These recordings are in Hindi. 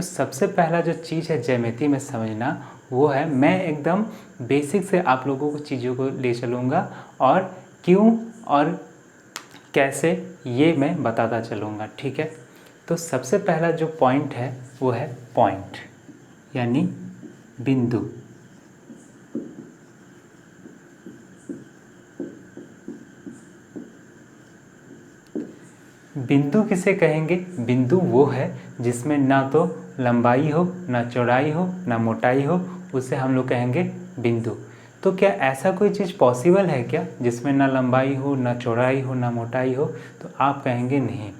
तो सबसे पहला जो चीज़ है ज्यामिति में समझना वो है, मैं एकदम बेसिक से आप लोगों को चीज़ों को ले चलूँगा और क्यों और कैसे ये मैं बताता चलूँगा, ठीक है। तो सबसे पहला जो पॉइंट है वो है पॉइंट यानी बिंदु। बिंदु किसे कहेंगे? बिंदु वो है जिसमें ना तो लंबाई हो, ना चौड़ाई हो, ना मोटाई हो, उसे हम लोग कहेंगे बिंदु। तो क्या ऐसा कोई चीज़ पॉसिबल है क्या जिसमें ना लंबाई हो, ना चौड़ाई हो, ना मोटाई हो? तो आप कहेंगे नहीं।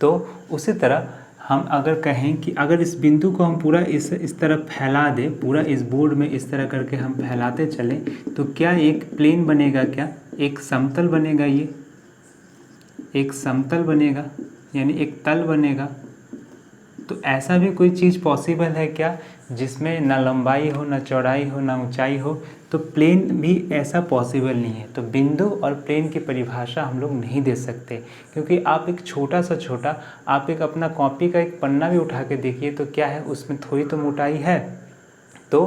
तो उसी तरह हम अगर कहें कि अगर इस बिंदु को हम पूरा इस तरह फैला दें, पूरा इस बोर्ड में इस तरह करके हम फैलाते चलें, तो क्या एक प्लेन बनेगा? क्या एक समतल बनेगा? ये एक समतल बनेगा यानी एक तल बनेगा। तो ऐसा भी कोई चीज़ पॉसिबल है क्या जिसमें ना लंबाई हो, ना चौड़ाई हो, ना ऊंचाई हो? तो प्लेन भी ऐसा पॉसिबल नहीं है। तो बिंदु और प्लेन की परिभाषा हम लोग नहीं दे सकते, क्योंकि आप एक छोटा सा छोटा आप एक अपना कॉपी का एक पन्ना भी उठा के देखिए तो क्या है, उसमें थोड़ी तो मोटाई है। तो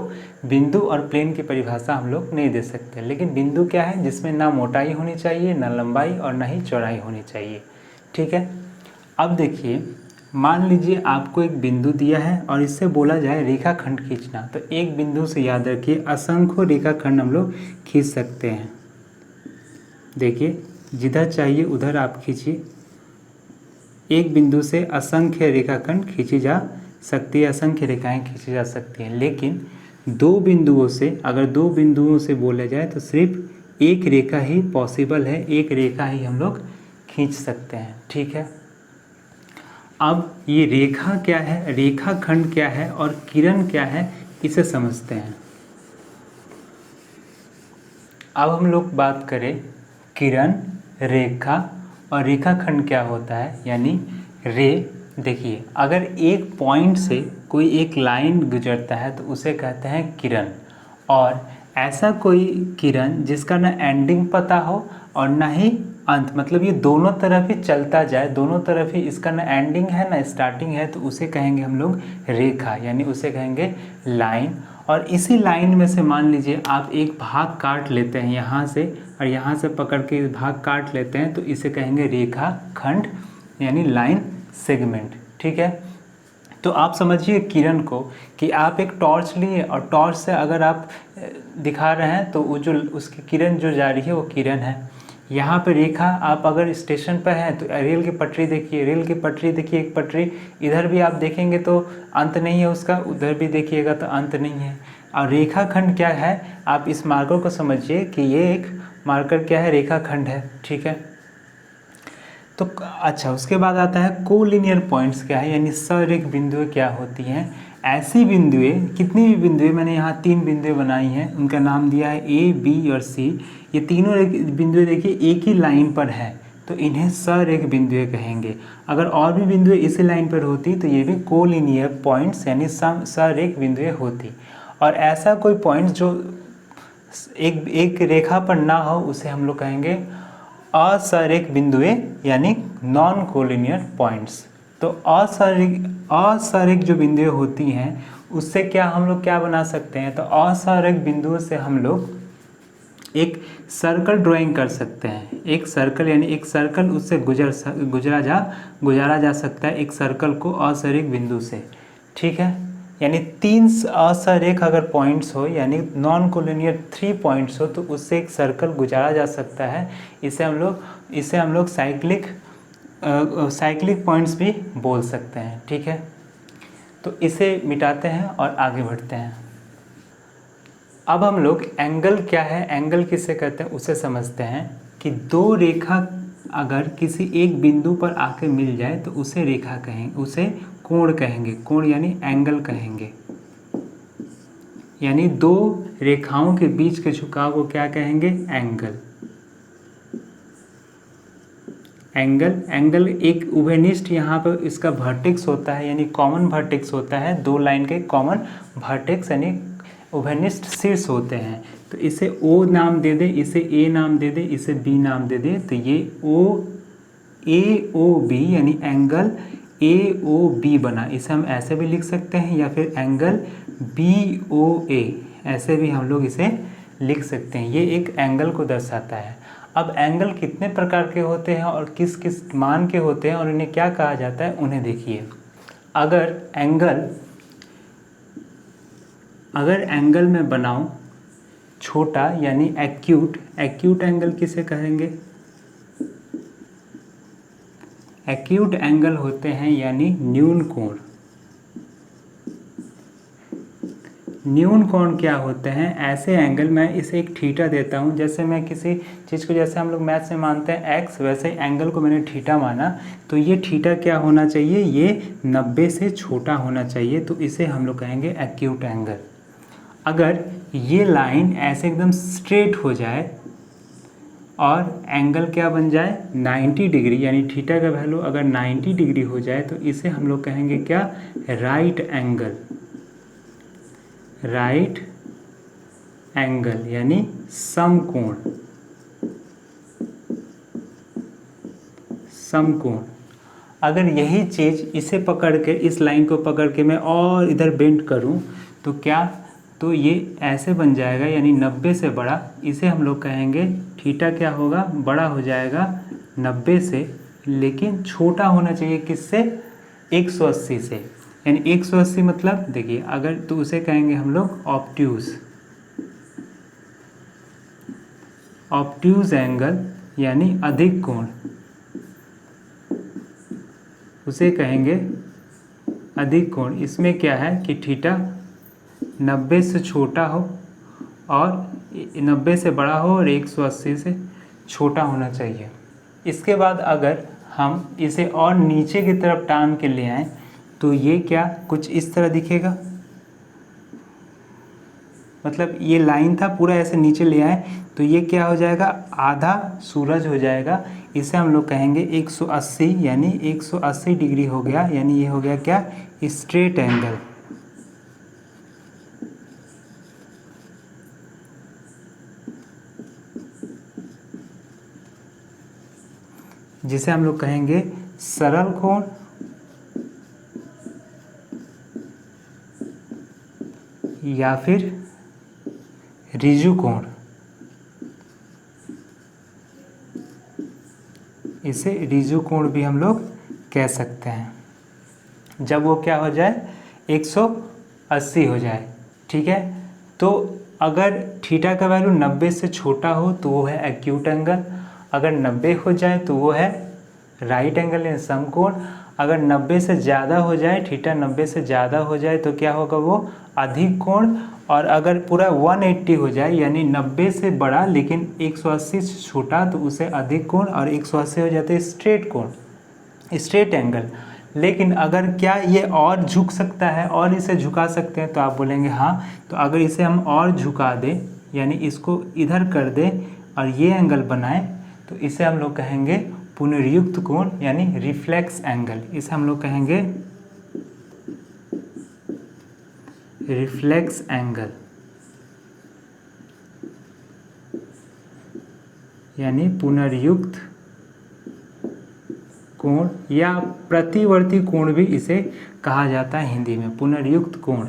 बिंदु और प्लेन की परिभाषा हम लोग नहीं दे सकते। लेकिन बिंदु क्या है? जिसमें ना मोटाई होनी चाहिए, ना लंबाई और ना ही चौड़ाई होनी चाहिए, ठीक है। अब देखिए, मान लीजिए आपको एक बिंदु दिया है और इससे बोला जाए रेखाखंड खींचना। तो एक बिंदु से याद रखिए असंख्य रेखाखंड हम लोग खींच सकते हैं। देखिए, जिधर चाहिए उधर आप खींचिए। एक बिंदु से असंख्य रेखाखंड खींची जा सकती है, असंख्य रेखाएं खींची जा सकती हैं। लेकिन दो बिंदुओं से, अगर दो बिंदुओं से बोला जाए तो सिर्फ एक रेखा ही पॉसिबल है, एक रेखा ही हम लोग खींच सकते हैं, ठीक है। अब ये रेखा क्या है, रेखाखंड क्या है और किरण क्या है, इसे समझते हैं। अब हम लोग बात करें किरण, रेखा और रेखाखंड क्या होता है, यानी रे। देखिए, अगर एक पॉइंट से कोई एक लाइन गुजरता है तो उसे कहते हैं किरण। और ऐसा कोई किरण जिसका ना एंडिंग पता हो और ना ही अंत, मतलब ये दोनों तरफ ही चलता जाए, दोनों तरफ ही इसका ना एंडिंग है ना स्टार्टिंग है, तो उसे कहेंगे हम लोग रेखा, यानी उसे कहेंगे लाइन। और इसी लाइन में से मान लीजिए आप एक भाग काट लेते हैं यहाँ से, और यहाँ से पकड़ के इस भाग काट लेते हैं, तो इसे कहेंगे रेखा खंड यानी लाइन सेगमेंट, ठीक है। तो आप समझिए किरण को कि आप एक टॉर्च लिए और टॉर्च से अगर आप दिखा रहे हैं तो वो जो उसकी किरण जो जा रही है वो किरण है। यहाँ पे रेखा, आप अगर स्टेशन पर हैं तो रेल की पटरी देखिए, रेल की पटरी देखिए, एक पटरी इधर भी आप देखेंगे तो अंत नहीं है उसका, उधर भी देखिएगा तो अंत नहीं है। और रेखाखंड क्या है, आप इस मार्कर को समझिए कि ये एक मार्कर क्या है, रेखाखंड है, ठीक है। तो अच्छा, उसके बाद आता है कोलिनियर पॉइंट्स क्या है, यानी सरेख बिंदुएं क्या होती हैं। ऐसी बिंदुएं, कितनी भी बिंदुएं, मैंने यहाँ 3 बिंदुएं बनाई हैं, उनका नाम दिया है ए, बी और सी। ये तीनों बिंदुएं देखिए एक ही लाइन पर है, तो इन्हें सरेख बिंदुएं कहेंगे। अगर और भी बिंदुएं इसी लाइन पर होती तो ये भी कोलिनियर पॉइंट्स यानी सरेख बिंदुएं होती। और ऐसा कोई पॉइंट जो एक रेखा पर ना हो उसे हम लोग कहेंगे असरेख बिंदुएं यानी नॉन कोलिनियर पॉइंट्स। तो असरेख जो बिंदुएं होती हैं उससे क्या हम लोग क्या बना सकते हैं, तो असरेख बिंदुओं से हम लोग एक सर्कल ड्राइंग कर सकते हैं। एक सर्कल यानी एक सर्कल उससे गुजारा जा सकता है, एक सर्कल को असरेख बिंदु से, ठीक है। यानी 3 असरेख अगर पॉइंट्स हो यानी नॉन कोलिनियर 3 पॉइंट्स हो तो उससे एक सर्कल गुजारा जा सकता है। इसे हम लोग साइक्लिक पॉइंट्स भी बोल सकते हैं, ठीक है। तो इसे मिटाते हैं और आगे बढ़ते हैं। अब हम लोग एंगल क्या है, एंगल किसे कहते हैं उसे समझते हैं। कि दो रेखा अगर किसी एक बिंदु पर आके मिल जाए तो उसे रेखा कहेंगे, उसे कोण कहेंगे, कोण यानी एंगल कहेंगे। यानी दो रेखाओं के बीच के झुकाव को क्या कहेंगे, एंगल। एंगल एक उभयनिष्ठ, यहाँ पर इसका वर्टेक्स होता है यानी कॉमन वर्टेक्स होता है, दो लाइन के कॉमन वर्टेक्स यानी उभयनिष्ठ शीर्ष होते हैं। तो इसे O नाम दे दे, इसे A नाम दे दे, इसे B नाम दे दे, तो ये AOB यानी एंगल AOB बना, इसे हम ऐसे भी लिख सकते हैं या फिर एंगल BOA ऐसे भी हम लोग इसे लिख सकते हैं। ये एक एंगल को दर्शाता है। अब एंगल कितने प्रकार के होते हैं और किस किस मान के होते हैं और इन्हें क्या कहा जाता है उन्हें देखिए। अगर एंगल में बनाऊं छोटा यानी एक्यूट एंगल किसे कहेंगे? एक्यूट एंगल होते हैं यानी न्यून कोण। न्यून कोण क्या होते हैं? ऐसे एंगल, मैं इसे एक थीटा देता हूँ। जैसे मैं किसी चीज़ को, जैसे हम लोग मैथ में मानते हैं x, वैसे एंगल को मैंने थीटा माना, तो ये थीटा क्या होना चाहिए? ये 90 से छोटा होना चाहिए, तो इसे हम लोग कहेंगे एक्यूट एंगल। अगर ये लाइन ऐसे एकदम स्ट्रेट हो जाए और एंगल क्या बन जाए? 90 डिग्री, यानी थीटा का वैल्यू अगर 90 डिग्री हो जाए तो इसे हम लोग कहेंगे क्या? राइट एंगल यानी समकोण। अगर यही चीज़ इसे पकड़ के, इस लाइन को पकड़ के मैं और इधर बेंड करूं तो क्या? तो ये ऐसे बन जाएगा, यानी 90 से बड़ा। इसे हम लोग कहेंगे थीटा क्या होगा? बड़ा हो जाएगा 90 से, लेकिन छोटा होना चाहिए किससे? 180 से। यानी 180 मतलब देखिए, अगर तो उसे कहेंगे हम लोग ऑब्ट्यूज एंगल यानी अधिक कोण, उसे कहेंगे अधिक कोण। इसमें क्या है कि थीटा 90 से छोटा हो और 90 से बड़ा हो और 180 से छोटा होना चाहिए। इसके बाद अगर हम इसे और नीचे की तरफ टान के ले आएं तो ये क्या कुछ इस तरह दिखेगा। मतलब ये लाइन था, पूरा ऐसे नीचे ले आए तो ये क्या हो जाएगा? आधा सूरज हो जाएगा। इसे हम लोग कहेंगे 180, यानी 180 डिग्री हो गया, यानी ये हो गया क्या? Straight angle. जिसे हम लोग कहेंगे सरल कोण या फिर ऋजु कोण। इसे ऋजु कोण भी हम लोग कह सकते हैं जब वो क्या हो जाए? 180 हो जाए। ठीक है, तो अगर थीटा का वैल्यू 90 से छोटा हो तो वो है एक्यूट एंगल। अगर 90 हो जाए तो वो है राइट एंगल यानी समकोण। अगर 90 से ज़्यादा हो जाए, थीटा 90 से ज़्यादा हो जाए तो क्या होगा? वो अधिक कोण। और अगर पूरा 180 हो जाए, यानी 90 से बड़ा लेकिन 180 से छोटा, तो उसे अधिक कोण। और 180 हो जाते स्ट्रेट कोण, स्ट्रेट एंगल। लेकिन अगर क्या ये और झुक सकता है और इसे झुका सकते हैं? तो आप बोलेंगे हाँ। तो अगर इसे हम और झुका दें, यानी इसको इधर कर दें और ये एंगल बनाएं, तो इसे हम लोग कहेंगे पुनर्युक्त कोण यानी रिफ्लेक्स एंगल। इसे हम लोग कहेंगे रिफ्लेक्स एंगल यानी पुनर्युक्त कोण या प्रतिवर्ती कोण भी इसे कहा जाता है हिंदी में, पुनर्युक्त कोण,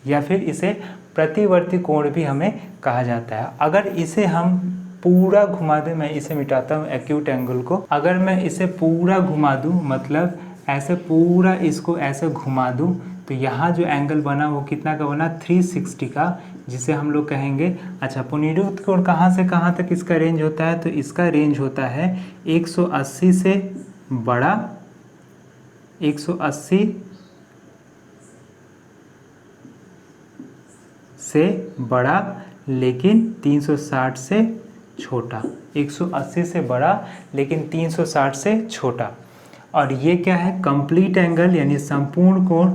या फिर इसे प्रतिवर्ती कोण भी हमें कहा जाता है। अगर इसे हम पूरा घुमा दें, मैं इसे मिटाता हूँ एक्यूट एंगल को। अगर मैं इसे पूरा घुमा दूँ, मतलब ऐसे पूरा इसको ऐसे घुमा दूँ, तो यहाँ जो एंगल बना वो कितना का बना? 360 का, जिसे हम लोग कहेंगे। अच्छा, पुनर्युक्त कोण कहाँ से कहाँ तक इसका रेंज होता है? तो इसका रेंज होता है 180 से बड़ा, 180 से बड़ा लेकिन 360 से छोटा। 180 से बड़ा लेकिन 360 से छोटा। और ये क्या है? कंप्लीट एंगल यानी संपूर्ण कोण।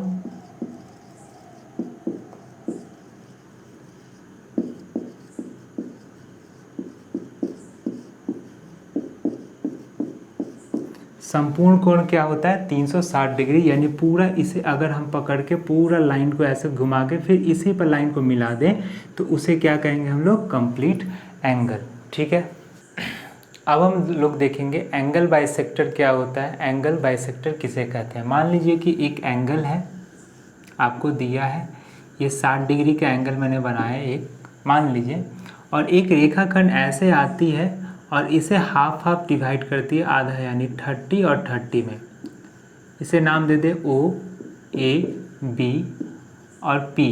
संपूर्ण कोण क्या होता है? 360 डिग्री, यानी पूरा इसे अगर हम पकड़ के पूरा लाइन को ऐसे घुमा के फिर इसी पर लाइन को मिला दें तो उसे क्या कहेंगे हम लोग? Complete angle. ठीक है, अब हम लोग देखेंगे एंगल बाइसेक्टर क्या होता है, एंगल बाइसेक्टर किसे कहते हैं। मान लीजिए कि एक एंगल है आपको दिया है, ये 60 डिग्री का एंगल मैंने बनाया एक, मान लीजिए, और एक रेखाखंड ऐसे आती है और इसे हाफ हाफ डिवाइड करती है, आधा, यानी 30 और 30 में। इसे नाम दे दे ओ, ए, बी और पी।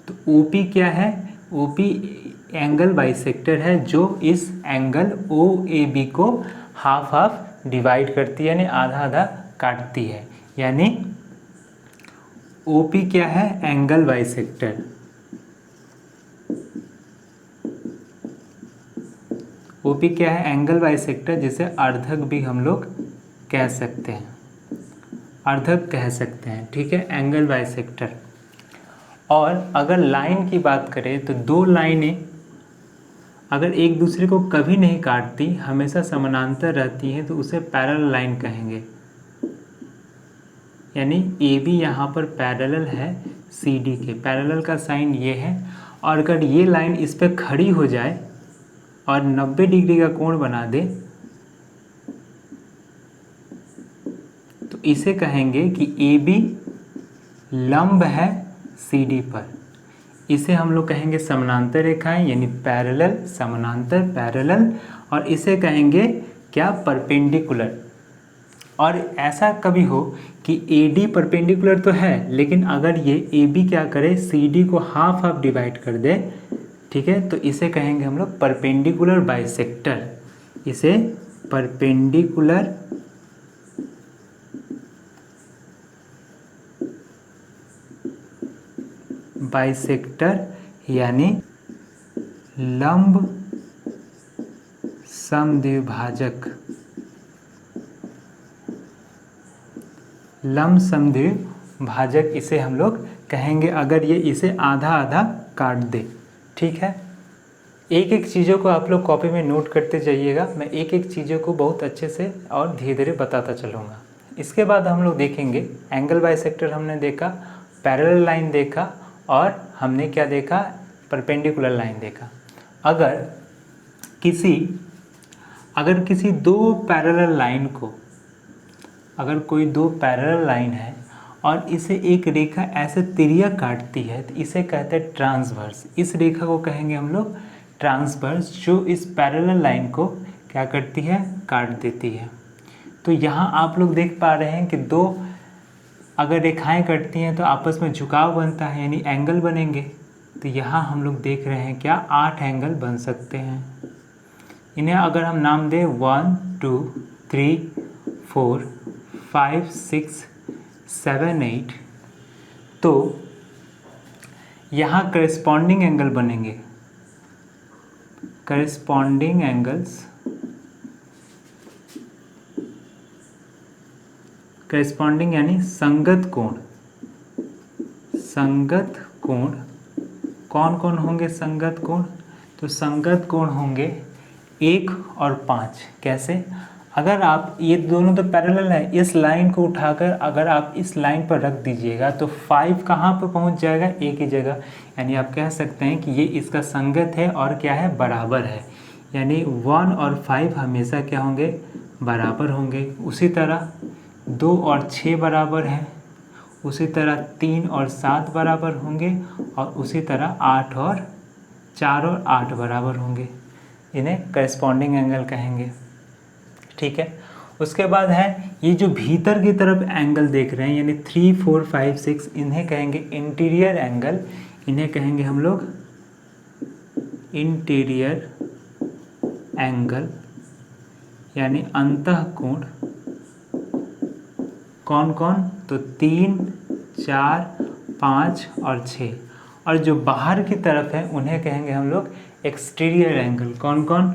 तो ओ पी क्या है, ओ पी एंगल बाइसेक्टर है जो इस एंगल ओ ए बी को हाफ हाफ डिवाइड करती है, यानी आधा आधा काटती है। यानी ओ पी क्या है, एंगल बाइसेक्टर। ओ पी क्या है, एंगल बाइसेक्टर, जिसे अर्धक भी हम लोग कह सकते हैं, अर्धक कह सकते हैं, ठीक है, एंगल बाइसेक्टर। और अगर लाइन की बात करें तो दो लाइनें अगर एक दूसरे को कभी नहीं काटती, हमेशा समानांतर रहती हैं, तो उसे पैरेलल लाइन कहेंगे। यानी ए बी यहाँ पर पैरेलल है सी डी के, पैरेलल का साइन ये है, और अगर ये लाइन इस पर खड़ी हो जाए और 90 डिग्री का कोण बना दे तो इसे कहेंगे कि ए बी लंब है सी डी पर। इसे हम लोग कहेंगे समानांतर रेखाएं, यानी पैरेलल, समानांतर, पैरेलल, और इसे कहेंगे क्या, परपेंडिकुलर। और ऐसा कभी हो कि ए डी परपेंडिकुलर तो है, लेकिन अगर ये ए बी क्या करे, सी डी को हाफ हाफ डिवाइड कर दे, ठीक है, तो इसे कहेंगे हम लोग परपेंडिकुलर बाइसेक्टर। इसे परपेंडिकुलर बाइसेक्टर यानी लंब समद्विभाजक, लंब समद्विभाजक इसे हम लोग कहेंगे अगर ये इसे आधा आधा काट दे, ठीक है। एक एक चीज़ों को आप लोग कॉपी में नोट करते जाइएगा, मैं एक एक चीज़ों को बहुत अच्छे से और धीरे धीरे बताता चलूँगा। इसके बाद हम लोग देखेंगे एंगल बाइसेक्टर हमने देखा, पैरेलल लाइन देखा, और हमने क्या देखा, परपेंडिकुलर लाइन देखा। अगर किसी दो पैरेलल लाइन को, अगर कोई दो पैरेलल लाइन है और इसे एक रेखा ऐसे तिर्यक काटती है तो इसे कहते हैं ट्रांसवर्स। इस रेखा को कहेंगे हम लोग ट्रांसवर्स, जो इस पैरेलल लाइन को क्या करती है, काट देती है। तो यहाँ आप लोग देख पा रहे हैं कि दो अगर रेखाएं कटती हैं तो आपस में झुकाव बनता है, यानी एंगल बनेंगे। तो यहाँ हम लोग देख रहे हैं क्या, 8 एंगल बन सकते हैं। इन्हें अगर हम नाम दें 1 2 3 4 5 6 7 8, तो यहाँ करस्पॉन्डिंग एंगल बनेंगे, करस्पॉन्डिंग एंगल्स, करस्पॉन्डिंग यानी संगत कोण। संगत कोण कौन कौन होंगे, संगत कोण, तो संगत कोण होंगे 1 और 5। कैसे, अगर आप ये दोनों तो पैरेलल है, इस लाइन को उठाकर अगर आप इस लाइन पर रख दीजिएगा तो 5 कहाँ पर पहुंच जाएगा, एक ही जगह। यानी आप कह सकते हैं कि ये इसका संगत है और क्या है, बराबर है। यानी 1 और 5 हमेशा क्या होंगे, बराबर होंगे। उसी तरह 2 और 6 बराबर हैं, उसी तरह 3 और 7 बराबर होंगे, और उसी तरह 4 और 8 बराबर होंगे। इन्हें करस्पॉन्डिंग एंगल कहेंगे, ठीक है। उसके बाद है ये जो भीतर की तरफ एंगल देख रहे हैं, यानी 3 4 5 6, इन्हें कहेंगे इंटीरियर एंगल। इन्हें कहेंगे हम लोग इंटीरियर एंगल, यानी अंतःकोण। कौन कौन, तो 3 4 5 और 6। और जो बाहर की तरफ है उन्हें कहेंगे हम लोग एक्सटीरियर एंगल। कौन कौन,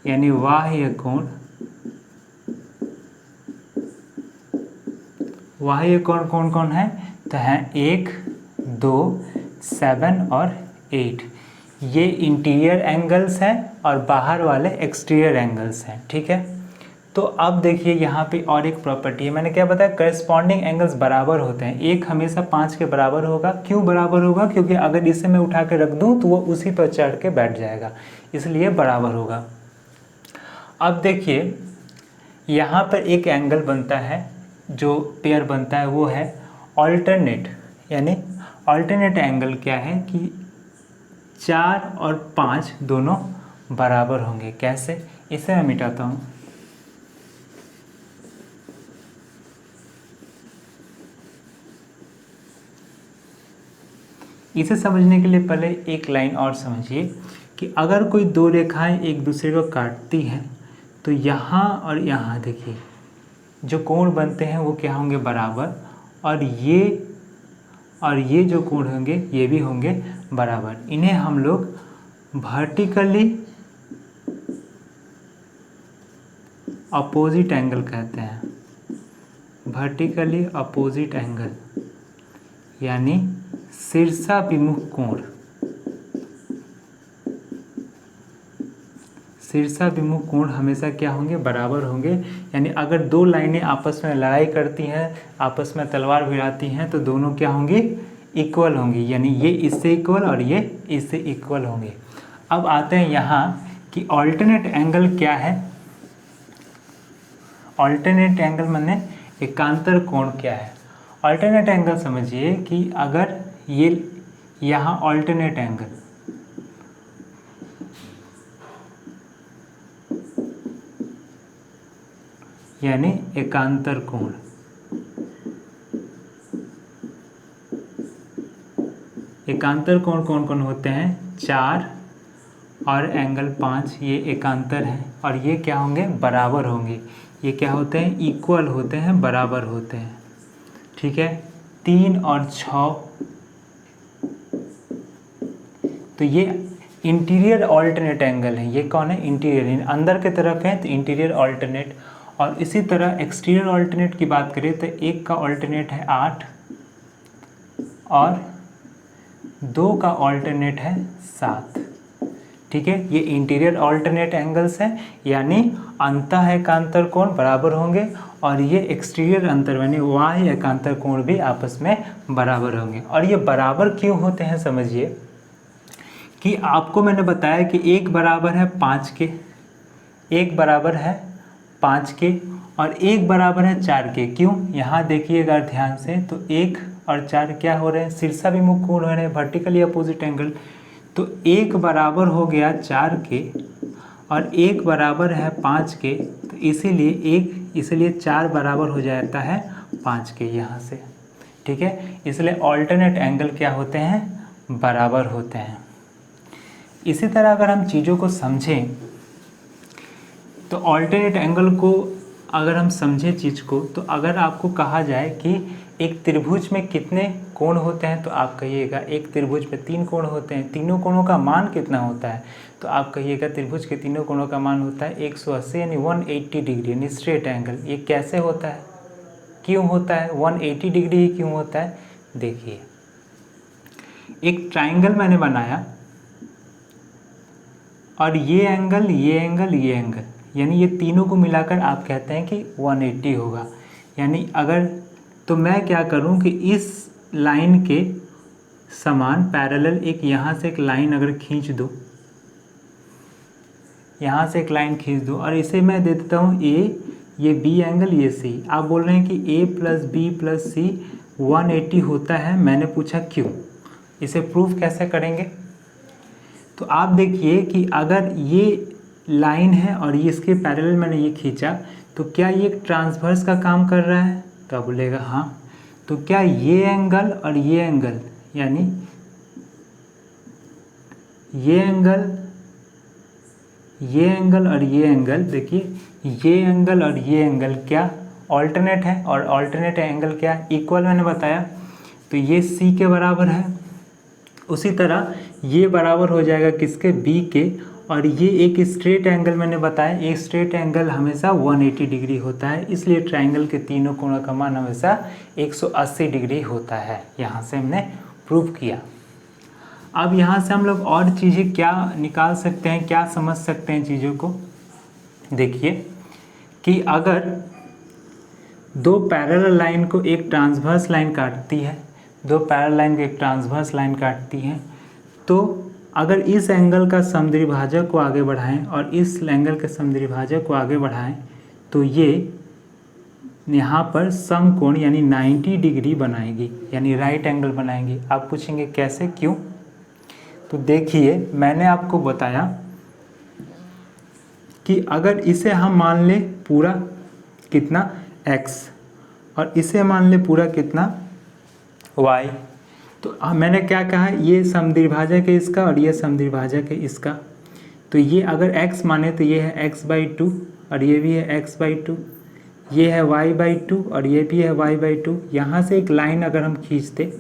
यानी बाह्य कोण। बाह्य कोण कौन कौन है, तो है 1 2 7 और 8। ये इंटीरियर एंगल्स हैं और बाहर वाले एक्सटीरियर एंगल्स हैं, ठीक है। तो अब देखिए यहाँ पे और एक प्रॉपर्टी है, मैंने क्या बताया, करस्पॉन्डिंग एंगल्स बराबर होते हैं। एक हमेशा 5 के बराबर होगा। क्यों बराबर होगा? क्योंकि अगर इसे मैं उठा के रख दूँ तो वो उसी पर चढ़ के बैठ जाएगा, इसलिए बराबर होगा। अब देखिए यहाँ पर एक एंगल बनता है, जो पेयर बनता है वो है ऑल्टरनेट। यानी ऑल्टरनेट एंगल क्या है कि 4 और 5 दोनों बराबर होंगे। कैसे? इसे मैं मिटाता हूँ। इसे समझने के लिए पहले एक लाइन और समझिए कि अगर कोई दो रेखाएं एक दूसरे को काटती हैं तो यहाँ और यहाँ देखिए जो कोण बनते हैं वो क्या होंगे? बराबर। और ये जो कोण होंगे ये भी होंगे बराबर। इन्हें हम लोग वर्टिकली अपोजिट एंगल कहते हैं। वर्टिकली अपोजिट एंगल यानी शीर्षाभिमुख कोण। शीर्षाभिमुख कोण हमेशा क्या होंगे? बराबर होंगे। यानी अगर दो लाइनें आपस में लड़ाई करती हैं, आपस में तलवार भिड़ाती हैं, तो दोनों क्या होंगी? इक्वल होंगी। यानी ये इससे इक्वल और ये इससे इक्वल होंगे। अब आते हैं यहाँ कि ऑल्टरनेट एंगल क्या है। ऑल्टरनेट एंगल माने एकांतर कोण क्या है? ऑल्टरनेट एंगल समझिए कि अगर ये यहाँ ऑल्टरनेट एंगल, यानी एकांतर कोण, एकांतर कोण कौन कौन होते हैं? 4 और एंगल 5, ये एकांतर है और ये क्या होंगे? बराबर होंगे। ये क्या होते हैं? इक्वल होते हैं, बराबर होते हैं। ठीक है। 3 और 6, तो ये इंटीरियर ऑल्टरनेट एंगल है। ये कौन है? इंटीरियर, अंदर के तरफ है तो इंटीरियर ऑल्टरनेट। और इसी तरह एक्सटीरियर ऑल्टरनेट की बात करें तो एक का ऑल्टरनेट है 8 और 2 का ऑल्टरनेट है 7। ठीक है। ये इंटीरियर ऑल्टरनेट एंगल्स हैं, यानी अंतः एकांतर कोण बराबर होंगे और ये एक्सटीरियर अंतर यानी बाह्य एकांतर कोण भी आपस में बराबर होंगे। और ये बराबर क्यों होते हैं समझिए कि आपको मैंने बताया कि एक बराबर है 5 के, एक बराबर है 5 के और एक बराबर है 4 के। क्यों? यहाँ देखिएगा ध्यान से, तो 1 और 4 क्या हो रहे हैं? शीर्षाभिमुख कोण हो रहे हैं, वर्टिकली अपोजिट एंगल। तो एक बराबर हो गया 4 के और एक बराबर है 5 के, तो इसलिए 4 बराबर हो जाता है 5 के यहाँ से। ठीक है। इसलिए ऑल्टरनेट एंगल क्या होते हैं? बराबर होते हैं। इसी तरह अगर हम चीज़ों को समझें तो ऑल्टरनेट एंगल को अगर हम समझें चीज़ को, तो अगर आपको कहा जाए कि एक त्रिभुज में कितने कोण होते हैं तो आप कहिएगा एक त्रिभुज में 3 कोण होते हैं। तीनों कोणों का मान कितना होता है? तो आप कहिएगा त्रिभुज के तीनों कोणों का मान होता है 180 यानी 180 डिग्री यानी स्ट्रेट एंगल। ये कैसे होता है? क्यों होता है 180 डिग्री ही क्यों होता है? देखिए एक ट्राइंगल मैंने बनाया और ये एंगल, ये एंगल, ये एंगल, यानी ये तीनों को मिलाकर आप कहते हैं कि 180 होगा। यानी अगर तो मैं क्या करूं कि इस लाइन के समान पैरेलल एक यहाँ से एक लाइन अगर खींच दूं, यहाँ से एक लाइन खींच दूं और इसे मैं दे देता हूँ A, ये B एंगल, ये C। आप बोल रहे हैं कि A + B + C 180 होता है। मैंने पूछा क्यों? इसे प्रूफ कैसे करेंगे? तो आप देखिए कि अगर ये लाइन है और ये इसके पैरेलल मैंने ये खींचा, तो क्या ये एक ट्रांसवर्स का काम कर रहा है? तो आप बोलेगा हाँ। तो क्या ये एंगल और ये एंगल, यानी ये एंगल, ये एंगल और ये एंगल, देखिए ये एंगल और ये एंगल क्या ऑल्टरनेट है? और ऑल्टरनेट एंगल क्या? इक्वल मैंने बताया। तो ये C के बराबर है। उसी तरह ये बराबर हो जाएगा किसके? B के। और ये एक स्ट्रेट एंगल मैंने बताया, एक स्ट्रेट एंगल हमेशा 180 डिग्री होता है, इसलिए ट्राइंगल के तीनों कोणों का मान हमेशा 180 डिग्री होता है। यहाँ से हमने प्रूव किया। अब यहाँ से हम लोग और चीज़ें क्या निकाल सकते हैं, क्या समझ सकते हैं चीज़ों को? देखिए कि अगर दो पैरेलल लाइन को एक ट्रांसवर्स लाइन काटती है, दो पैरेलल लाइन को एक ट्रांसवर्स लाइन काटती है, तो अगर इस एंगल का समद्विभाजक को आगे बढ़ाएं और इस एंगल के समद्विभाजक को आगे बढ़ाएं तो ये यहाँ पर समकोण यानी 90 डिग्री बनाएगी, यानी राइट एंगल बनाएंगी। आप पूछेंगे कैसे, क्यों? तो देखिए, मैंने आपको बताया कि अगर इसे हम मान ले पूरा कितना x और इसे मान ले पूरा कितना y, तो मैंने क्या कहा, ये समद्विभाजक है इसका और ये समद्विभाजक है इसका। तो ये अगर x माने तो ये है x/2 और ये भी है x/2, ये है y/2 और ये भी है y/2। यहाँ से एक लाइन अगर हम खींचते,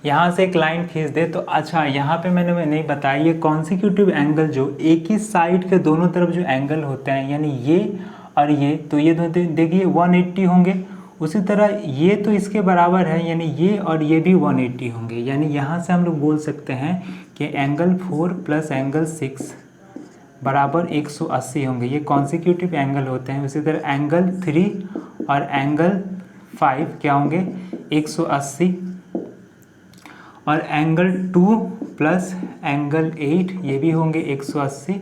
यहाँ से एक लाइन खींच दे तो अच्छा, यहाँ पे मैंने नहीं बताया, ये कॉन्सिक्यूटिव एंगल जो एक ही साइड के दोनों तरफ जो एंगल होते हैं, यानी ये और ये, तो ये देखिए 180 होंगे। उसी तरह ये तो इसके बराबर है, यानी ये और ये भी 180 होंगे। यानी यहाँ से हम लोग बोल सकते हैं कि एंगल 4 प्लस एंगल 6 बराबर 180 होंगे। ये कॉन्सिक्यूटिव एंगल होते हैं। उसी तरह एंगल 3 और एंगल 5 क्या होंगे, 180। और एंगल 2 प्लस एंगल 8 ये भी होंगे 180।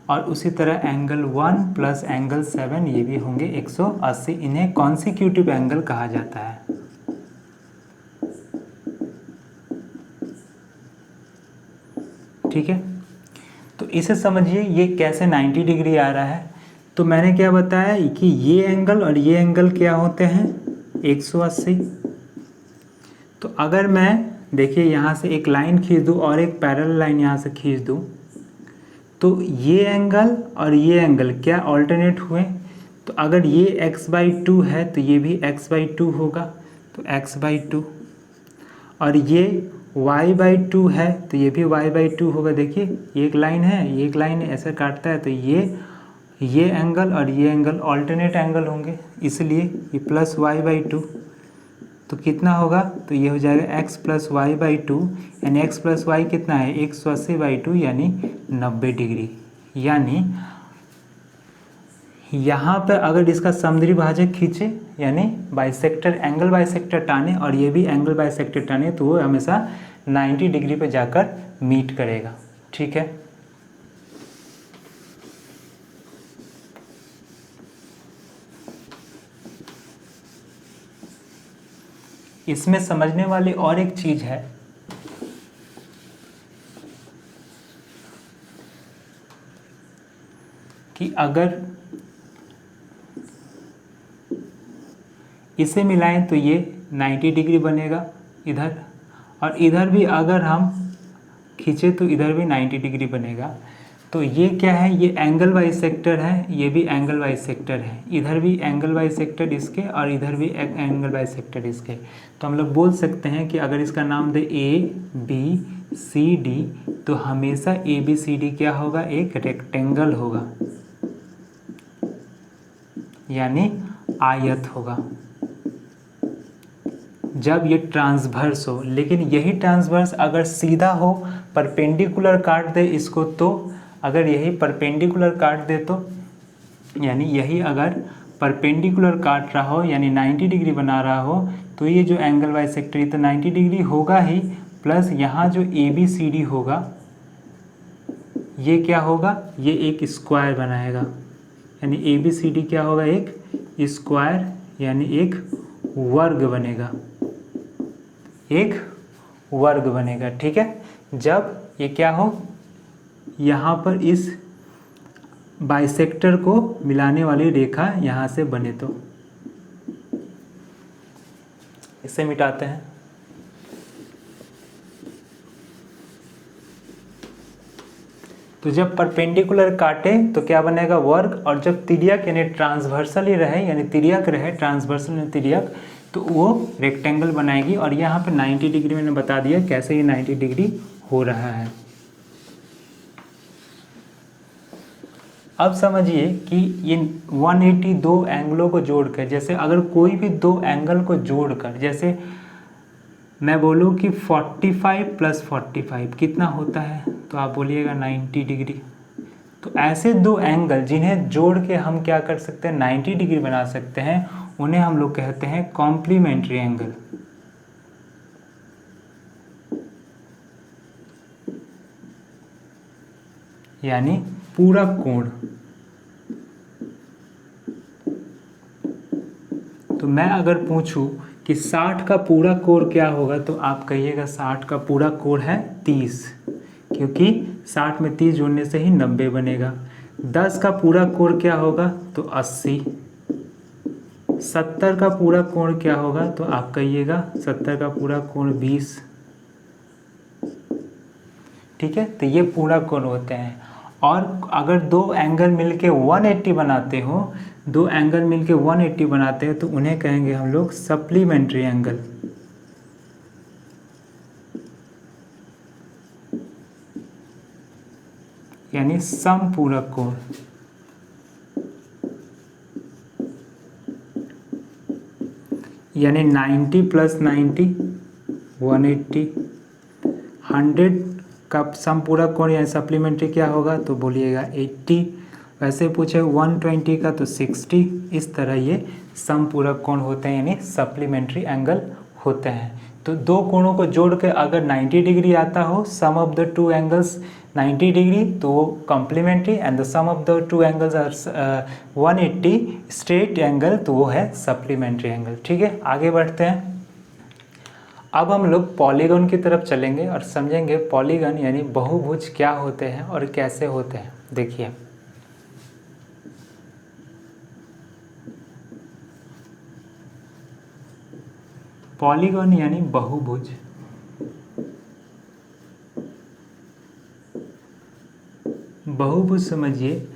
और उसी तरह एंगल 1 प्लस एंगल 7 ये भी होंगे 180। इन्हें कॉन्सिक्यूटिव एंगल कहा जाता है। ठीक है, तो इसे समझिए ये कैसे 90 डिग्री आ रहा है। तो मैंने क्या बताया कि ये एंगल और ये एंगल क्या होते हैं, 180। तो अगर मैं देखिए यहाँ से एक लाइन खींच दूँ और एक पैरेलल लाइन यहाँ से खींच दूँ, तो ये एंगल और ये एंगल क्या अल्टरनेट हुए। तो अगर ये x/2 है तो ये भी x/2 होगा, तो x/2। और ये y/2 है तो ये भी y/2 होगा। देखिए ये एक लाइन है, ये एक लाइन है, ऐसा काटता है, तो ये एंगल और ये एंगल अल्टरनेट एंगल होंगे, इसलिए ये प्लस y/2। तो कितना होगा, तो ये हो जाएगा x प्लस y/2, यानी x प्लस y कितना है, 180/2 यानी 90 डिग्री। यानी यहाँ पर अगर इसका समद्विभाजक खींचे यानी बाइसेक्टर, एंगल बाइसेक्टर टाने और ये भी एंगल बाइसेक्टर टाने, तो वो हमेशा 90 डिग्री पे जाकर मीट करेगा। ठीक है, इसमें समझने वाली और एक चीज है कि अगर इसे मिलाएं तो ये 90 डिग्री बनेगा इधर, और इधर भी अगर हम खींचे तो इधर भी 90 डिग्री बनेगा। तो ये क्या है, ये एंगल बाइसेक्टर है, ये भी एंगल बाइसेक्टर है, इधर भी एंगल बाइसेक्टर इसके और इधर भी एंगल बाइसेक्टर इसके। तो हम लोग बोल सकते हैं कि अगर इसका नाम दे ABCD, तो हमेशा ABCD क्या होगा, एक रेक्टेंगल होगा, यानी आयत होगा जब ये ट्रांसवर्स हो। लेकिन यही ट्रांसवर्स अगर सीधा हो, परपेंडिकुलर काट दे इसको, तो अगर यही परपेंडिकुलर काट दे तो, यानी यही अगर परपेंडिकुलर काट रहा हो यानी 90 डिग्री बना रहा हो, तो ये जो एंगल बाइसेक्टर तो 90 डिग्री होगा ही, प्लस यहाँ जो ABCD होगा ये क्या होगा, ये एक स्क्वायर बनाएगा, यानी ABCD क्या होगा, एक स्क्वायर, यानी एक वर्ग बनेगा, एक वर्ग बनेगा। ठीक है, जब ये क्या हो, यहाँ पर इस बाइसेक्टर को मिलाने वाली रेखा यहाँ से बने, तो इसे मिटाते हैं। तो जब परपेंडिकुलर काटे तो क्या बनेगा, वर्ग, और जब तिर्यक यानी ट्रांसवर्सल ही रहे, यानी तिर्यक रहे, ट्रांसवर्सल यानी तिर्यक, तो वो रेक्टेंगल बनाएगी। और यहाँ पे 90 डिग्री मैंने बता दिया कैसे ये 90 डिग्री हो रहा है। अब समझिए कि ये 180 दो एंगलों को जोड़कर, जैसे अगर कोई भी दो एंगल को जोड़कर, जैसे मैं बोलूँ कि 45 प्लस 45 कितना होता है, तो आप बोलिएगा 90 डिग्री। तो ऐसे दो एंगल जिन्हें जोड़ के हम क्या कर सकते हैं 90 डिग्री बना सकते हैं, उन्हें हम लोग कहते हैं कॉम्प्लीमेंट्री एंगल। यानी पूरा कोण। तो मैं अगर पूछूं कि 60 का पूरा कोण क्या होगा, तो आप कहिएगा 60 का पूरा कोण है 30, क्योंकि 60 में 30 जोड़ने से ही 90 बनेगा। 10 का पूरा कोण क्या होगा, तो 80। 70 का पूरा कोण क्या होगा, तो आप कहिएगा 70 का पूरा कोण 20। ठीक है, तो ये पूरा कोण होते हैं। और अगर दो एंगल मिलके 180 बनाते हो, दो एंगल मिलके 180 बनाते हैं, तो उन्हें कहेंगे हम लोग सप्लीमेंट्री एंगल। यानी समपूरक कोण। यानी 90 + 90 180। 100 का समपूरक कोण यानी सप्लीमेंट्री क्या होगा, तो बोलिएगा 80। वैसे पूछे 120 का तो 60। इस तरह ये समपूरक कोण होते हैं, यानी सप्लीमेंट्री एंगल होते हैं। तो दो कोणों को जोड़ के अगर 90 डिग्री आता हो, sum of the two angles 90 degree, तो वो complementary, and the sum of the two angles are 180 straight angle, तो वो है सप्लीमेंट्री एंगल। ठीक है, आगे बढ़ते हैं। अब हम लोग पॉलीगन की तरफ चलेंगे और समझेंगे पॉलीगन यानी बहुभुज क्या होते हैं और कैसे होते हैं। देखिए, पॉलीगन यानी बहुभुज। बहुभुज समझिए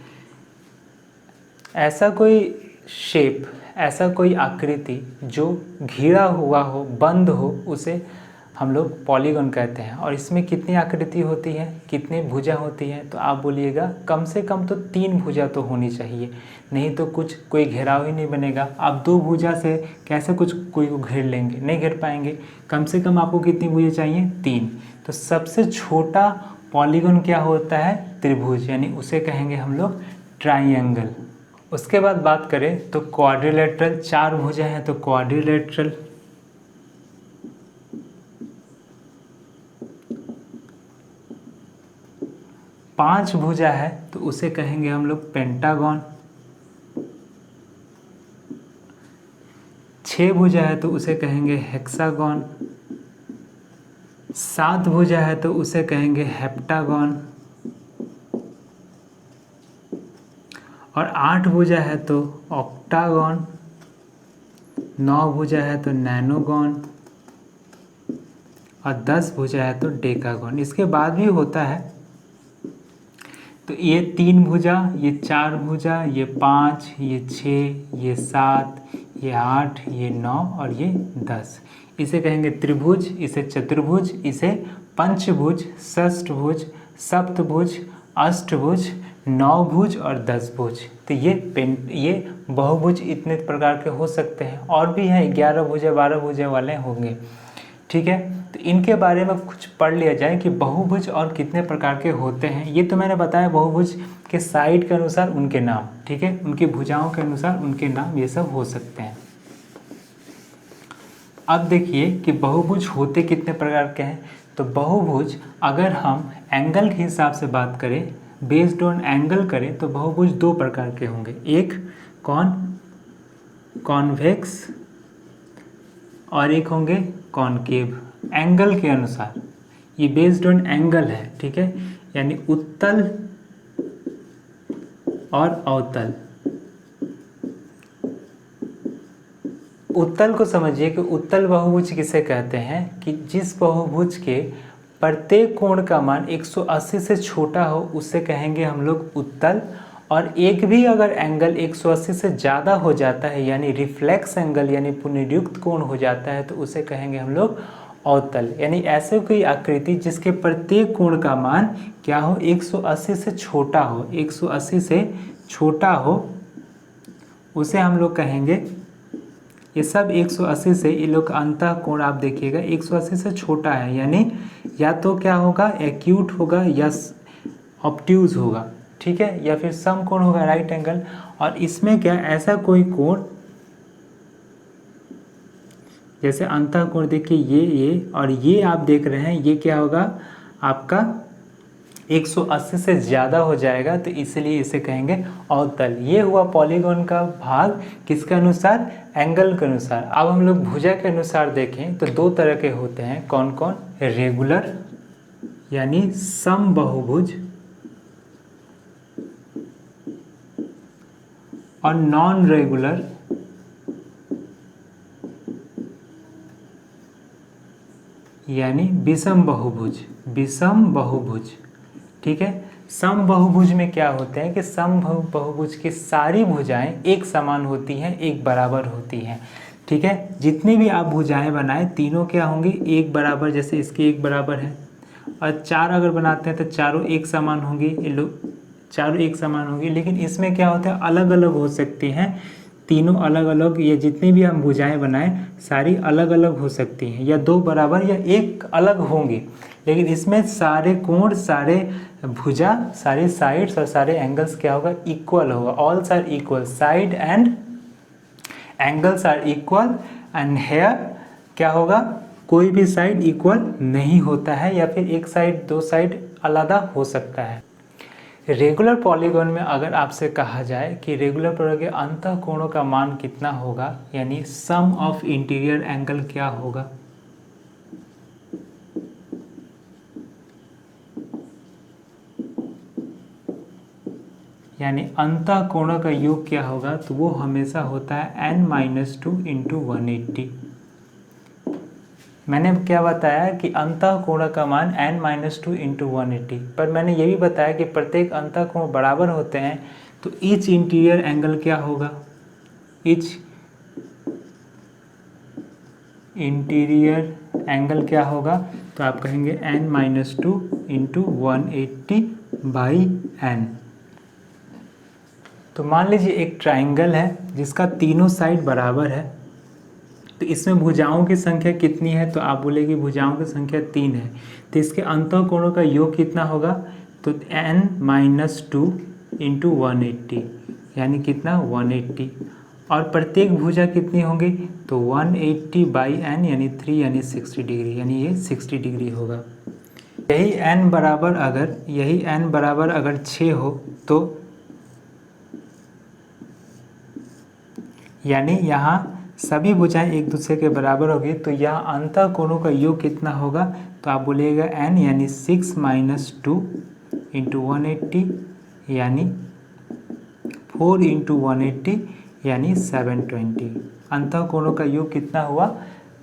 ऐसा कोई शेप, ऐसा कोई आकृति जो घिरा हुआ हो, बंद हो, उसे हम लोग पॉलीगन कहते हैं। और इसमें कितनी आकृति होती है, कितनी भुजा होती है, तो आप बोलिएगा कम से कम तो 3 भुजा तो होनी चाहिए, नहीं तो कुछ कोई घेराव ही नहीं बनेगा। आप 2 भुजा से कैसे कुछ कोई को घेर लेंगे, नहीं घेर पाएंगे। कम से कम आपको कितनी भुजा चाहिए, 3। तो सबसे छोटा पॉलीगन क्या होता है, त्रिभुज, यानी उसे कहेंगे हम लोग ट्राइंगल। उसके बाद बात करें तो क्वाड्रिलेटरल, 4 भुजा हैं तो क्वाड्रिलेटरल। 5 भुजा है तो उसे कहेंगे हम लोग पेंटागन। 6 भुजा है तो उसे कहेंगे हेक्सागन। 7 भुजा है तो उसे कहेंगे हेप्टागन। और 8 भुजा है तो ऑक्टागन। 9 भुजा है तो नैनोगन। और 10 भुजा है तो डेकागन। इसके बाद भी होता है, तो ये 3 भुजा, ये 4 भुजा, ये 5, ये 6, ये 7, ये 8, ये 9 और ये 10। इसे कहेंगे त्रिभुज, इसे चतुर्भुज, इसे पंचभुज, षष्ठभुज, सप्तभुज, अष्टभुज, 9 भुज और 10 भुज। तो ये बहुभुज इतने प्रकार के हो सकते हैं। और भी हैं 11 भुजा 12 भुजा वाले होंगे। ठीक है, तो इनके बारे में कुछ पढ़ लिया जाए कि बहुभुज और कितने प्रकार के होते हैं। ये तो मैंने बताया बहुभुज के साइड के अनुसार उनके नाम, ठीक है, उनकी भुजाओं के अनुसार उनके नाम, ये सब हो सकते हैं। अब देखिए कि बहुभुज होते कितने प्रकार के हैं। तो बहुभुज अगर हम एंगल के हिसाब से बात करें, बेस्ड ऑन एंगल करें, तो बहुभुज 2 प्रकार के होंगे। एक कॉन्वेक्स और एक होंगे कॉनकेव। एंगल के अनुसार, ये बेस्ड ऑन एंगल है, ठीक है, यानी उत्तल और अवतल। उत्तल को समझिए कि उत्तल बहुभुज किसे कहते हैं, कि जिस बहुभुज के प्रत्येक कोण का मान 180 से छोटा हो उसे कहेंगे हम लोग उत्तल। और एक भी अगर एंगल 180 से ज़्यादा हो जाता है, यानी रिफ्लेक्स एंगल यानी पुनर्युक्त कोण हो जाता है, तो उसे कहेंगे हम लोग अवतल। यानी ऐसे कोई आकृति जिसके प्रत्येक कोण का मान क्या हो, 180 से छोटा हो, 180 से छोटा हो, उसे हम लोग कहेंगे। ये सब 180 से, ये लोग अंतः कोण आप देखिएगा 180 से छोटा है, यानी या तो क्या होगा, एक्यूट होगा या ऑब्ट्यूज होगा। ठीक है, या फिर समकोण होगा राइट एंगल। और इसमें क्या ऐसा कोई कोण, जैसे अंतःकोण देखिए ये और ये आप देख रहे हैं, ये क्या होगा आपका 180 से ज़्यादा हो जाएगा, तो इसलिए इसे कहेंगे अवतल। ये हुआ पॉलीगॉन का भाग किसके अनुसार, एंगल के अनुसार। अब हम लोग भुजा के अनुसार देखें तो दो तरह के होते हैं, कौन कौन, रेगुलर यानी समबाहुभुज और नॉन रेगुलर यानी विषम बहुभुज, विषम बहुभुज। ठीक है, सम बहुभुज में क्या होते हैं कि सम बहुभुज की सारी भुजाएं एक समान होती हैं, एक बराबर होती हैं। ठीक है, जितनी भी आप भुजाएं बनाएं तीनों क्या होंगी, एक बराबर, जैसे इसकी एक बराबर है। और चार अगर बनाते हैं तो चारों एक समान होंगी, ये लोग चारों एक समान होंगी। लेकिन इसमें क्या होता है, अलग अलग हो सकती हैं, तीनों अलग अलग, ये जितनी भी हम भुजाएं बनाएं सारी अलग अलग हो सकती हैं, या दो बराबर या एक अलग होंगी। लेकिन इसमें सारे कोण, सारे भुजा, सारे साइड्स और सारे एंगल्स क्या होगा, इक्वल होगा। All are equal, side and angles are equal. And here क्या होगा, कोई भी साइड इक्वल नहीं होता है, या फिर एक साइड दो साइड अलग हो सकता है। रेगुलर पॉलीगॉन में अगर आपसे कहा जाए कि रेगुलर पॉलीगॉन के अंतः कोणों का मान कितना होगा, यानी सम ऑफ इंटीरियर एंगल क्या होगा, यानी अंतः कोणों का योग क्या होगा, तो वो हमेशा होता है n-2 इंटू 180। मैंने क्या बताया कि अंतः कोण का मान n-2 इंटू 180, पर मैंने ये भी बताया कि प्रत्येक अंतः कोण बराबर होते हैं, तो ईच इंटीरियर एंगल क्या होगा, ईच इंटीरियर एंगल क्या होगा, तो आप कहेंगे n-2 इंटू 180 बाई n। तो मान लीजिए एक ट्राइंगल है जिसका तीनों साइड बराबर है, तो इसमें भुजाओं की संख्या कितनी है, तो आप बोलेगी भुजाओं की संख्या 3 है, तो इसके अंतः कोणों का योग कितना होगा, तो n-2 इंटू 180 यानी कितना 180। और प्रत्येक भुजा कितनी होंगी, तो 180 बाई n यानी 3 यानी 60 डिग्री, यानी ये 60 डिग्री होगा। यही n बराबर अगर 6 हो, तो यानी यहाँ सभी भुजाएं एक दूसरे के बराबर होगी, तो यहाँ अंतः कोणों का योग कितना होगा, तो आप बोलिएगा n यानी 6 माइनस 2 इंटू 180 यानी 4 इंटू 180 यानी 720। अंतः कोणों का योग कितना हुआ,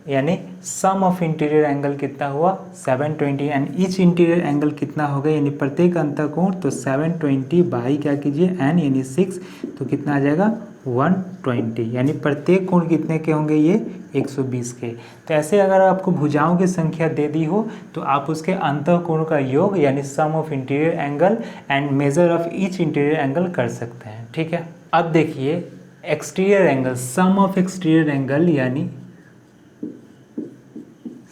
यानी सम ऑफ इंटीरियर एंगल कितना हुआ 720, एंड ईच इंटीरियर एंगल कितना होगा, यानी प्रत्येक अंतः कोण, तो 720 बाई क्या कीजिए n यानी 6, तो कितना आ जाएगा 120, यानी प्रत्येक कोण कितने के होंगे, ये 120 के। तो ऐसे अगर आपको भुजाओं की संख्या दे दी हो तो आप उसके अंतः कोण का योग यानी sum of interior angle and measure of each interior angle कर सकते हैं। ठीक है, अब देखिए exterior angle, sum of exterior angle यानी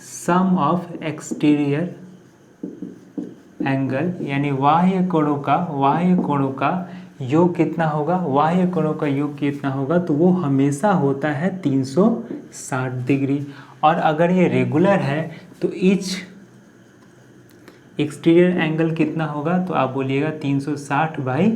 सम ऑफ एक्सटीरियर एंगल यानी बाह्य कोणों का योग कितना होगा, बाह्य कोणों का योग कितना होगा, तो वो हमेशा होता है 360 डिग्री। और अगर ये रेगुलर है तो ईच एक्सटीरियर एंगल कितना होगा, तो आप बोलिएगा 360 बाई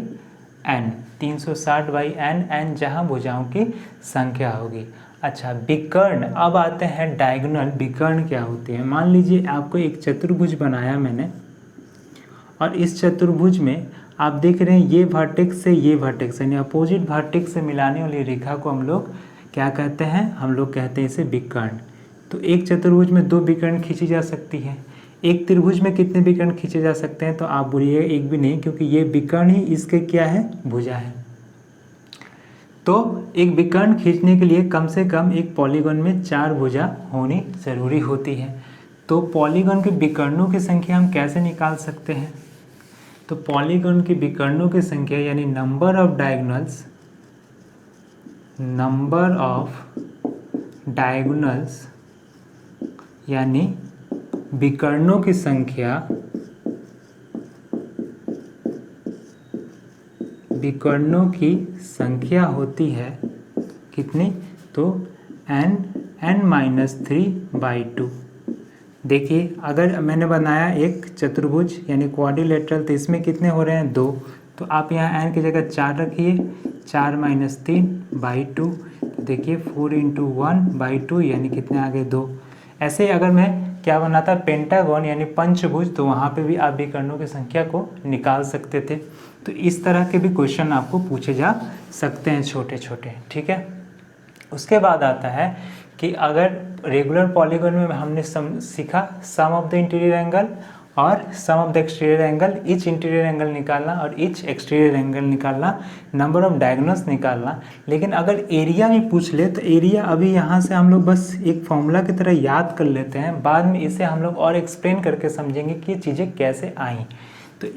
n, 360 बाई n जहाँ भुजाओं की संख्या होगी। अच्छा, विकर्ण, अब आते हैं डायगोनल। विकर्ण क्या होते हैं, मान लीजिए आपको एक चतुर्भुज बनाया मैंने, और इस चतुर्भुज में आप देख रहे हैं ये वर्टेक्स से ये वर्टेक्स यानी अपोजिट वर्टेक्स से मिलाने वाली रेखा को हम लोग क्या कहते हैं, हम लोग कहते हैं इसे विकर्ण। तो एक चतुर्भुज में दो विकर्ण खींची जा सकती है, एक त्रिभुज में कितने विकर्ण खींचे जा सकते हैं, तो आप बोलिए एक भी नहीं, क्योंकि ये विकर्ण ही इसके क्या है, भुजा है। तो एक विकर्ण खींचने के लिए कम से कम एक पॉलीगॉन में 4 भुजा होनी जरूरी होती है। तो पॉलीगॉन के विकर्णों की संख्या हम कैसे निकाल सकते हैं, तो पॉलीगॉन के विकर्णों की संख्या यानी नंबर ऑफ डायगोनल्स यानी विकर्णों की संख्या विकर्णों की संख्या होती है कितनी, तो n-3/2। देखिए अगर मैंने बनाया एक चतुर्भुज यानी क्वाड्रिलेटरल, तो इसमें कितने हो रहे हैं 2, तो आप यहाँ n की जगह 4 रखिए, 4 - 3/2। देखिए 4 × 1/2 यानी कितने आ गए 2। ऐसे अगर मैं क्या बनाता पेंटागन यानी पंचभुज, तो वहाँ पे भी आप विकर्णों की संख्या को निकाल सकते थे। तो इस तरह के भी क्वेश्चन आपको पूछे जा सकते हैं छोटे छोटे, ठीक है। उसके बाद आता है कि अगर रेगुलर पॉलीगन में हमने सीखा sum of the interior angle और sum of the exterior angle, each interior angle निकालना और ईच एक्सटीरियर एंगल निकालना, नंबर ऑफ डायगोनल्स निकालना। लेकिन अगर एरिया भी पूछ ले तो एरिया अभी यहाँ से हम लोग बस एक फॉर्मूला की तरह याद कर लेते हैं, बाद में इसे हम लोग और एक्सप्लेन करके समझेंगे कि ये चीज़ें कैसे आई। तो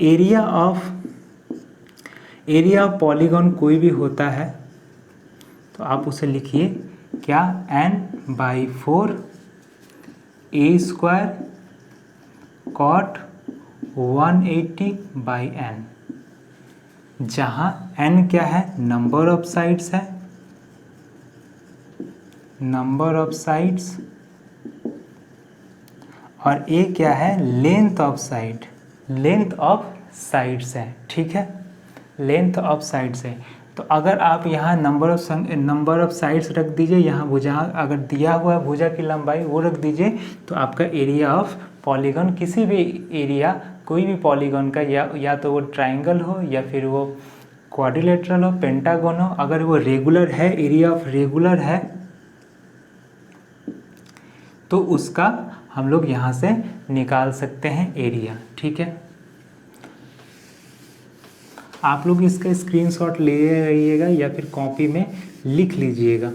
एरिया ऑफ पॉलीगन कोई भी होता है तो आप उसे लिखिए क्या, n/4 a² cot 180/n, जहाँ n क्या है, नंबर ऑफ साइड्स है, नंबर ऑफ साइड्स, और a क्या है, length of side, length of sides है, ठीक है, लेंथ ऑफ साइड्स है। तो अगर आप यहाँ नंबर ऑफ साइड्स रख दीजिए, यहाँ भुजा अगर दिया हुआ है भुजा की लंबाई वो रख दीजिए, तो आपका एरिया ऑफ पॉलीगन, किसी भी एरिया कोई भी पॉलीगन का, या तो वो ट्राइंगल हो या फिर वो क्वाड्रिलेटरल हो, पेंटागन हो, अगर वो रेगुलर है, एरिया ऑफ रेगुलर है, तो उसका हम लोग यहाँ से निकाल सकते हैं एरिया, ठीक है। आप लोग इसका स्क्रीनशॉट ले रहिएगा या फिर कॉपी में लिख लीजिएगा।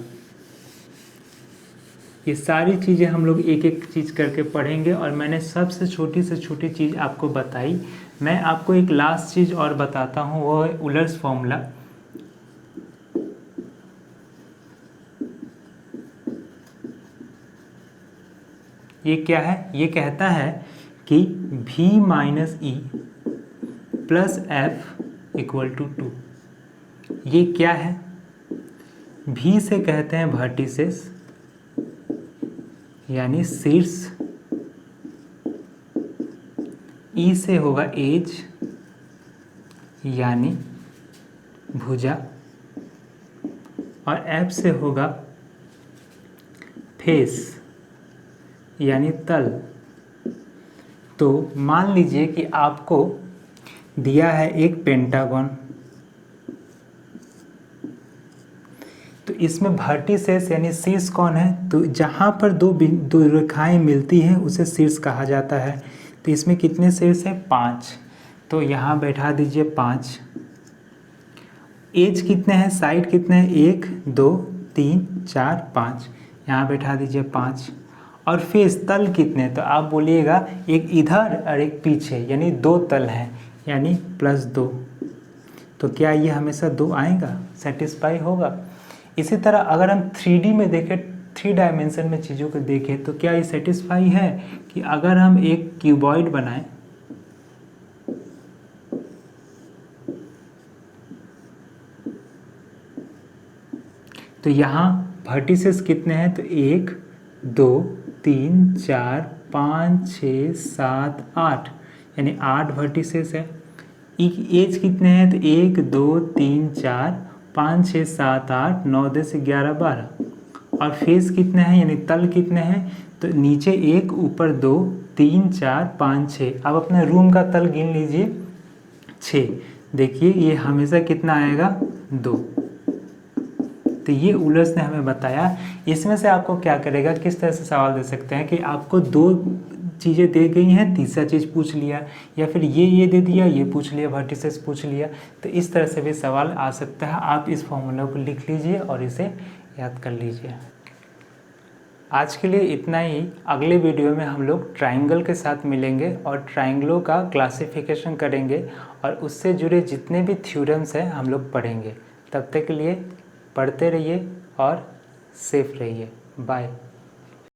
ये सारी चीज़ें हम लोग एक एक चीज़ करके पढ़ेंगे, और मैंने सबसे छोटी से छोटी चीज़ आपको बताई। मैं आपको एक लास्ट चीज़ और बताता हूँ, वो है उलर्स फॉर्मूला। ये क्या है, ये कहता है कि v - e + f = 2। ये क्या है, v से कहते हैं वर्टिसेस यानी शीर्ष, e से होगा एज यानी भुजा, और f से होगा फेस यानी तल। तो मान लीजिए कि आपको दिया है एक पेंटागन, तो इसमें वर्टिसेस यानी शीर्ष कौन है, तो जहाँ पर दो रेखाएं मिलती हैं उसे शीर्ष कहा जाता है। तो इसमें कितने शीर्ष हैं, 5, तो यहाँ बैठा दीजिए 5। एज कितने हैं, साइड कितने हैं, 1 2 3 4 5, यहाँ बैठा दीजिए 5। और फेस तल कितने, तो आप बोलिएगा एक इधर और एक पीछे, यानी 2 तल हैं, यानी +2। तो क्या ये हमेशा 2 आएगा, सेटिस्फाई होगा। इसी तरह अगर हम 3D में देखें, 3 डायमेंशन में चीज़ों को देखें, तो क्या ये सेटिस्फाई है कि अगर हम एक क्यूबॉइड बनाएं, तो यहाँ वर्टिसेस कितने हैं, तो 1 2 3 4 5 6 7 8, यानी 8 वर्टिसेस है। एज कितने हैं, तो 1 2 3 4 5 6 7 8 9 10 11 12। और फेस कितने हैं, यानी तल कितने हैं, तो नीचे 1 ऊपर 2 3 4 5 6। अब अपने रूम का तल गिन लीजिए 6। देखिए ये हमेशा कितना आएगा, 2। तो ये उलर्स ने हमें बताया। इसमें से आपको क्या करेगा, किस तरह से सवाल दे सकते हैं कि आपको 2 चीज़ें दे गई हैं, तीसरा चीज़ पूछ लिया, या फिर ये दे दिया, ये पूछ लिया, वर्टिसेस पूछ लिया। तो इस तरह से भी सवाल आ सकता है। आप इस फॉर्मूला को लिख लीजिए और इसे याद कर लीजिए। आज के लिए इतना ही। अगले वीडियो में हम लोग ट्राइंगल के साथ मिलेंगे और ट्राइंगलों का क्लासिफिकेशन करेंगे, और उससे जुड़े जितने भी थ्योरम्स हैं हम लोग पढ़ेंगे। तब तक के लिए पढ़ते रहिए और सेफ रहिए। बाय।